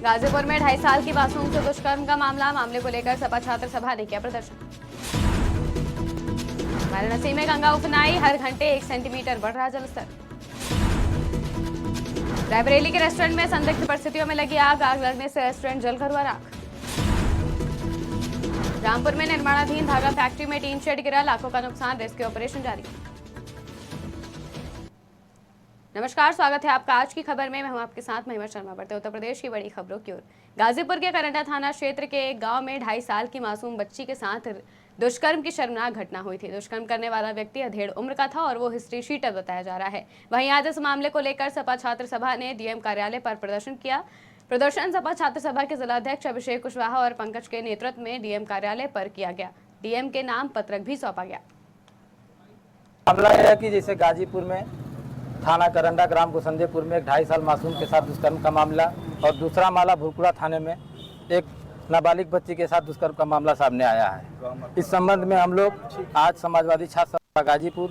गाजीपुर में 2.5 साल की मासूम से दुष्कर्म का मामले को लेकर सपा छात्र सभा ने किया प्रदर्शन। वाराणसी में गंगा उफनाई, हर घंटे 1 सेंटीमीटर बढ़ रहा जलस्तर। रायबरेली के रेस्टोरेंट में संदिग्ध परिस्थितियों में लगी आग लगने से रेस्टोरेंट जलकर हुआ राख। रामपुर में निर्माणाधीन धागा फैक्ट्री में टीन शेड गिरा, लाखों का नुकसान, रेस्क्यू ऑपरेशन जारी। नमस्कार, स्वागत है आपका आज की खबर में। मैं हूं आपके साथ महिमा शर्मा। बढ़ते उत्तर प्रदेश की बड़ी खबरों की ओर। गाजीपुर के करंडा थाना क्षेत्र के एक गांव में 2.5 साल की मासूम बच्ची के साथ दुष्कर्म की शर्मनाक घटना हुई थी। दुष्कर्म करने वाला व्यक्ति अधेड़ उम्र का था और वो हिस्ट्री शीटर बताया जा रहा है। वहीं आज इस मामले को लेकर सपा छात्र सभा ने डीएम कार्यालय पर प्रदर्शन किया। प्रदर्शन सपा छात्र सभा के जिलाध्यक्ष अभिषेक कुशवाहा और पंकज के नेतृत्व में डीएम कार्यालय पर किया गया। डीएम के नाम पत्रक भी सौंपा गया। मामला है कि जैसे गाजीपुर में थाना करंडा ग्राम गोसंदेपुर में एक 2.5 साल मासूम के साथ दुष्कर्म का मामला और दूसरा मामला भुरकुड़ा थाने में एक नाबालिग बच्ची के साथ दुष्कर्म का मामला सामने आया है। इस संबंध में हम लोग आज समाजवादी छात्र सभा गाजीपुर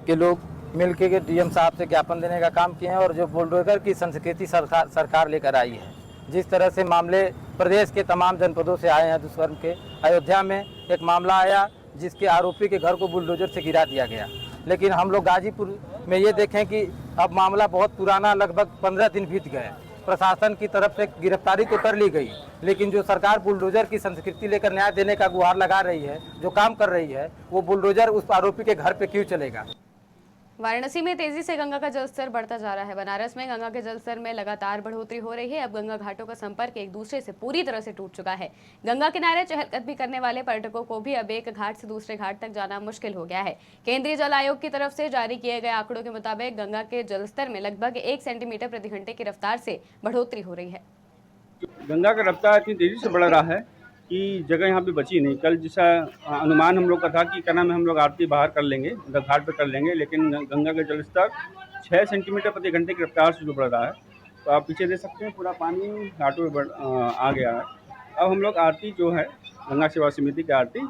के लोग मिलकर के डीएम साहब से ज्ञापन देने का काम किए हैं और जो बुलडोजर की संस्कृति सरकार लेकर आई है, जिस तरह से मामले प्रदेश के तमाम जनपदों से आए हैं दुष्कर्म के। अयोध्या में एक मामला आया जिसके आरोपी के घर को बुलडोजर से गिरा दिया गया, लेकिन हम लोग गाजीपुर में ये देखें कि अब मामला बहुत पुराना, लगभग 15 दिन बीत गए। प्रशासन की तरफ से गिरफ्तारी तो कर ली गई, लेकिन जो सरकार बुलडोजर की संस्कृति लेकर न्याय देने का गुहार लगा रही है, जो काम कर रही है, वो बुलडोजर उस आरोपी के घर पे क्यों चलेगा। वाराणसी में तेजी से गंगा का जलस्तर बढ़ता जा रहा है। बनारस में गंगा के जलस्तर में लगातार बढ़ोतरी हो रही है। अब गंगा घाटों का संपर्क एक दूसरे से पूरी तरह से टूट चुका है। गंगा किनारे चहलकदमी करने वाले पर्यटकों को भी अब एक घाट से दूसरे घाट तक जाना मुश्किल हो गया है। केंद्रीय जल आयोग की तरफ से जारी किए गए आंकड़ों के मुताबिक गंगा के जलस्तर में लगभग 1 सेंटीमीटर प्रति घंटे की रफ्तार से बढ़ोतरी हो रही है। गंगा का रफ्तार इतनी तेजी से बढ़ रहा है कि जगह यहाँ पे बची नहीं। कल जैसा अनुमान हम लोग का था कि क्या नाम है, हम लोग आरती बाहर कर लेंगे, मतलब घाट पे कर लेंगे, लेकिन गंगा का जलस्तर 6 सेंटीमीटर प्रति घंटे की रफ्तार से जो बढ़ रहा है। तो आप पीछे देख सकते हैं, पूरा पानी घाटों में आ गया है। अब हम लोग आरती जो है गंगा सेवा समिति की आरती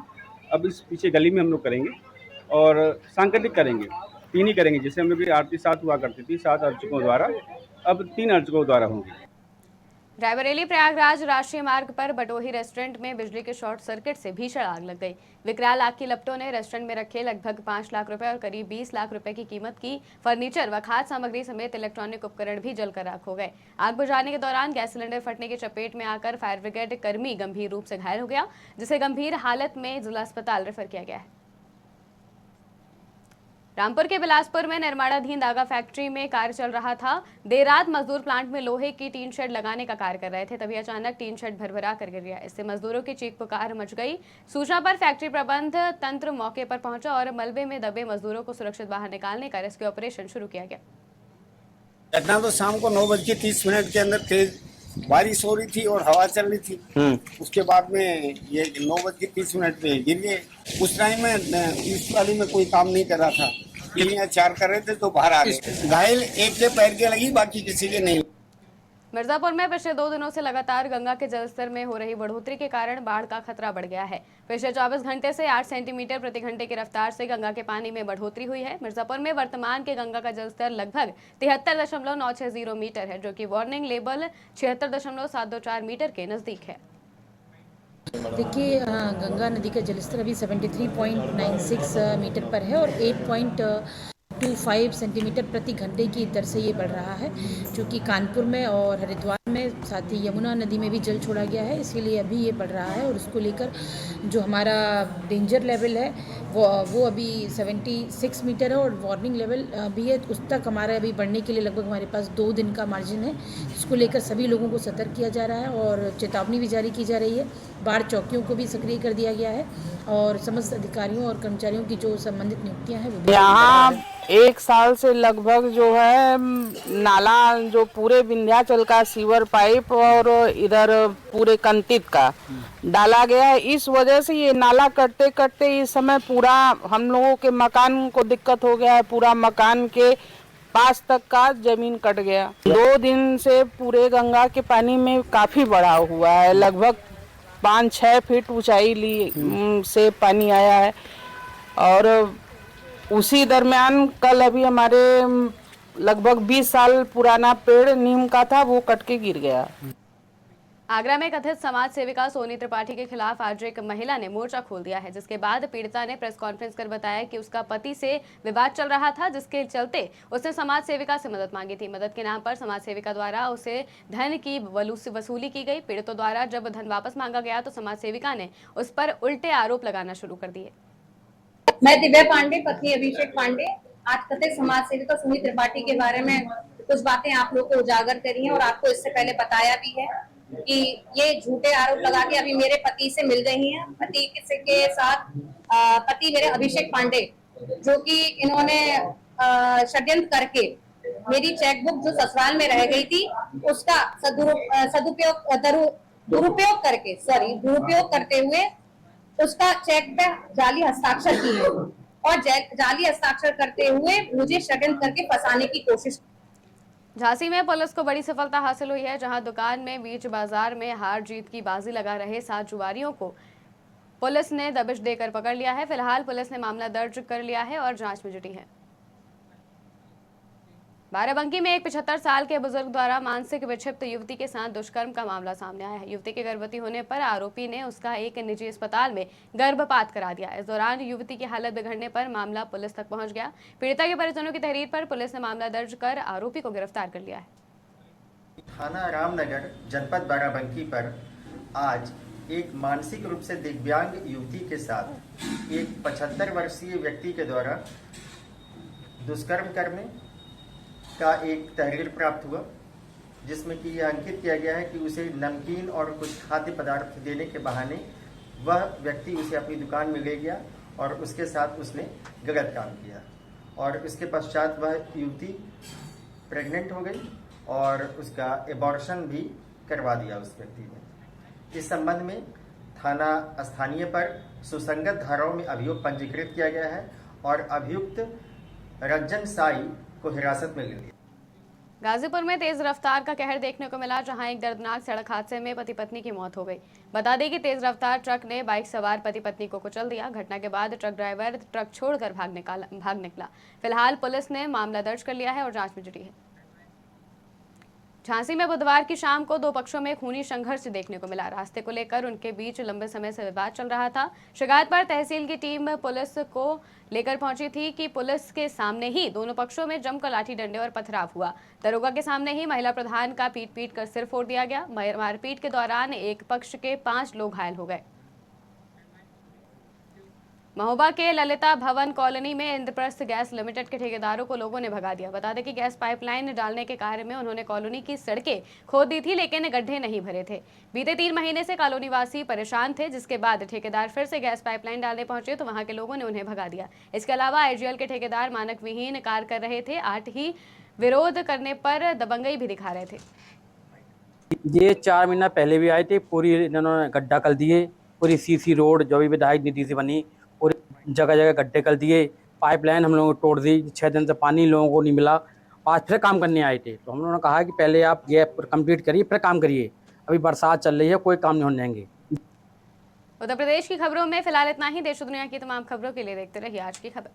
अब इस पीछे गली में हम लोग करेंगे और सांकेतिक करेंगे, 3 ही करेंगे। जैसे हम लोग की आरती 7 हुआ करती थी, 7 अर्चकों द्वारा, अब 3 अर्चकों द्वारा होंगी। रायबरेली प्रयागराज राष्ट्रीय मार्ग पर बटोही रेस्टोरेंट में बिजली के शॉर्ट सर्किट से भीषण आग लग गई। विकराल आग की लपटों ने रेस्टोरेंट में रखे लगभग 5 लाख रुपए और करीब 20 लाख रुपए की कीमत की फर्नीचर व खाद्य सामग्री समेत इलेक्ट्रॉनिक उपकरण भी जलकर राख हो गए। आग बुझाने के दौरान गैस सिलेंडर फटने की चपेट में आकर फायर ब्रिगेड कर्मी गंभीर रूप से घायल हो गया, जिसे गंभीर हालत में जिला अस्पताल रेफर किया गया है। रामपुर के बिलासपुर में निर्माणाधीन धागा फैक्ट्री में कार्य चल रहा था। देर रात मजदूर प्लांट में लोहे की टीन शेड लगाने का कार्य कर रहे थे, तभी अचानक टीन शेड भरभरा कर गिर गया। इससे मजदूरों की चीख पुकार मच गई। सूचना पर फैक्ट्री प्रबंध तंत्र मौके पर पहुंचा और मलबे में दबे मजदूरों को सुरक्षित बाहर निकालने का रेस्क्यू ऑपरेशन शुरू किया गया। घटना तो शाम को 9:30 के अंदर तेज बारिश हो रही थी और हवा चल रही थी। उसके बाद में ये 9:30 पे गिर गए। उस टाइम में इस वाली में कोई काम नहीं कर रहा था, पीलियां 4 कर रहे थे तो बाहर आ गए। घायल एक के पैर के लगी, बाकी किसी के नहीं। मिर्जापुर में पिछले 2 दिनों से लगातार गंगा के जलस्तर में हो रही बढ़ोतरी के कारण बाढ़ का खतरा बढ़ गया है। पिछले 24 घंटे से 8 सेंटीमीटर प्रति घंटे की रफ्तार से गंगा के पानी में बढ़ोतरी हुई है। मिर्जापुर में वर्तमान के गंगा का जलस्तर लगभग 73.960 मीटर है, जो कि वार्निंग लेवल 76.724 मीटर के नजदीक है। देखिए, गंगा नदी का जलस्तर अभी 73.96 मीटर पर है और 8.25 सेंटीमीटर प्रति घंटे की दर से ये बढ़ रहा है, जो कि कानपुर में और हरिद्वार में, साथ ही यमुना नदी में भी जल छोड़ा गया है, इसीलिए अभी ये बढ़ रहा है। और उसको लेकर जो हमारा डेंजर लेवल है वो अभी 76 मीटर है और वार्निंग लेवल भी है। उस तक हमारा अभी बढ़ने के लिए लगभग हमारे पास 2 दिन का मार्जिन है, जिसको लेकर सभी लोगों को सतर्क किया जा रहा है और चेतावनी भी जारी की जा रही है। बाढ़ चौकियों को भी सक्रिय कर दिया गया है और समस्त अधिकारियों और कर्मचारियों की जो संबंधित नियुक्तियां हैं वो यहाँ 1 साल से लगभग जो है नाला, जो पूरे विंध्याचल का सीवर पाइप और इधर पूरे कंतित का डाला गया है। इस वजह से ये नाला कटते कटते इस समय पूरा हम लोगों के मकान को दिक्कत हो गया है। पूरा मकान के पास तक का जमीन कट गया। 2 दिन से पूरे गंगा के पानी में काफी बढ़ाव हुआ है, लगभग 5-6 फीट ऊंचाई से पानी आया है। और उसी दरमियान कल अभी हमारे लगभग 20 साल पुराना पेड़ नीम का था, वो कट के गिर गया। आगरा में कथित समाज सेविका सोनी त्रिपाठी के खिलाफ आज एक महिला ने मोर्चा खोल दिया है, जिसके बाद पीड़िता ने प्रेस कॉन्फ्रेंस कर बताया कि उसका पति से विवाद चल रहा था, जिसके चलते उसने समाज सेविका से मदद मांगी थी। मदद के नाम पर समाज सेविका द्वारा उसे धन की वसूली की गई। पीड़ितों द्वारा जब धन वापस मांगा गया तो समाज सेविका ने उस पर उल्टे आरोप लगाना शुरू कर दिए। मैं दिव्या पांडे, पत्नी अभिषेक पांडे, आज कथित समाज सेविका सोनी त्रिपाठी के बारे में कुछ बातें आप लोग को उजागर करी हैं और आपको इससे पहले बताया भी है कि ये झूठे आरोप लगा के अभी मेरे पति से मिल गई हैं। पति के साथ पति मेरे अभिषेक पांडे, जो कि इन्होंने षड्यंत्र करके मेरी चेकबुक जो ससुराल में रह गई थी उसका दुरुपयोग करते हुए उसका चेक पे जाली हस्ताक्षर किए और जाली हस्ताक्षर करते हुए मुझे षड्यंत्र करके फंसाने की कोशिश। झांसी में पुलिस को बड़ी सफलता हासिल हुई है, जहां दुकान में बीच बाजार में हार जीत की बाजी लगा रहे 7 जुआरियों को पुलिस ने दबिश देकर पकड़ लिया है। फिलहाल पुलिस ने मामला दर्ज कर लिया है और जांच में जुटी है। बाराबंकी में एक 75 साल के बुजुर्ग द्वारा मानसिक विक्षिप्त युवती के साथ दुष्कर्म का मामला सामने आया है। युवती के गर्भवती होने पर आरोपी ने उसका एक निजी अस्पताल में गर्भपात करा दिया। इस दौरान युवती की हालत बिगड़ने पर मामला पुलिस तक पहुंच गया। पीड़िता के परिजनों की तहरीर पर पुलिस ने मामला दर्ज कर आरोपी को गिरफ्तार कर लिया है। थाना रामनगर जनपद बाराबंकी पर आज एक मानसिक रूप से दिव्यांग युवती के साथ एक 75 वर्षीय व्यक्ति के द्वारा दुष्कर्म करने का एक तहरीर प्राप्त हुआ, जिसमें कि यह अंकित किया गया है कि उसे नमकीन और कुछ खाद्य पदार्थ देने के बहाने वह व्यक्ति उसे अपनी दुकान में ले गया और उसके साथ उसने गलत काम किया और इसके पश्चात वह युवती प्रेग्नेंट हो गई और उसका एबॉर्शन भी करवा दिया उस व्यक्ति ने। इस संबंध में थाना स्थानीय पर सुसंगत धाराओं में अभियोग पंजीकृत किया गया है और अभियुक्त रंजन साई को हिरासत में ले लिया। गाजीपुर में तेज रफ्तार का कहर देखने को मिला, जहां एक दर्दनाक सड़क हादसे में पति पत्नी की मौत हो गई। बता दें कि तेज रफ्तार ट्रक ने बाइक सवार पति पत्नी को कुचल दिया। घटना के बाद ट्रक ड्राइवर ट्रक छोड़कर भाग निकला। फिलहाल पुलिस ने मामला दर्ज कर लिया है और जांच में जुटी है। झांसी में बुधवार की शाम को 2 पक्षों में खूनी संघर्ष देखने को मिला। रास्ते को लेकर उनके बीच लंबे समय से विवाद चल रहा था। शिकायत पर तहसील की टीम पुलिस को लेकर पहुंची थी कि पुलिस के सामने ही दोनों पक्षों में जमकर लाठी डंडे और पथराव हुआ। दरोगा के सामने ही महिला प्रधान का पीट कर सिर फोड़ दिया गया। मारपीट के दौरान एक पक्ष के 5 लोग घायल हो गए। महोबा के ललिता भवन कॉलोनी में इंद्रप्रस्थ गैस लिमिटेड के ठेकेदारों को लोगों ने भगा दिया। बता दें कि गैस पाइपलाइन डालने के कार्य में उन्होंने कॉलोनी की सड़कें खोद दी थी, लेकिन गड्ढे नहीं भरे थे। बीते 3 महीने से कॉलोनी वासी परेशान थे, जिसके बाद ठेकेदार फिर से गैस पाइपलाइन डालने पहुंचे तो वहां के लोगों ने उन्हें भगा दिया। इसके अलावा आईजीएल के ठेकेदार मानक विहीन कार्य कर रहे थे। 8 ही विरोध करने पर दबंगई भी दिखा रहे थे। ये 4 महीना पहले भी आए थे, पूरी इन्होंने गड्ढा कर दिए। पूरी सीसी रोड जो भी विधायक निधि से बनी पूरी जगह जगह गड्ढे कर दिए। पाइपलाइन हम लोगों को तोड़ दी। 6 दिन से पानी लोगों को नहीं मिला। आज फिर काम करने आए थे तो हम लोगों ने कहा कि पहले आप ये कंप्लीट करिए फिर काम करिए। अभी बरसात चल रही है, कोई काम नहीं होने देंगे। उत्तर प्रदेश की खबरों में फिलहाल इतना ही। देश और दुनिया की तमाम खबरों के लिए देखते रहिए आज की खबर।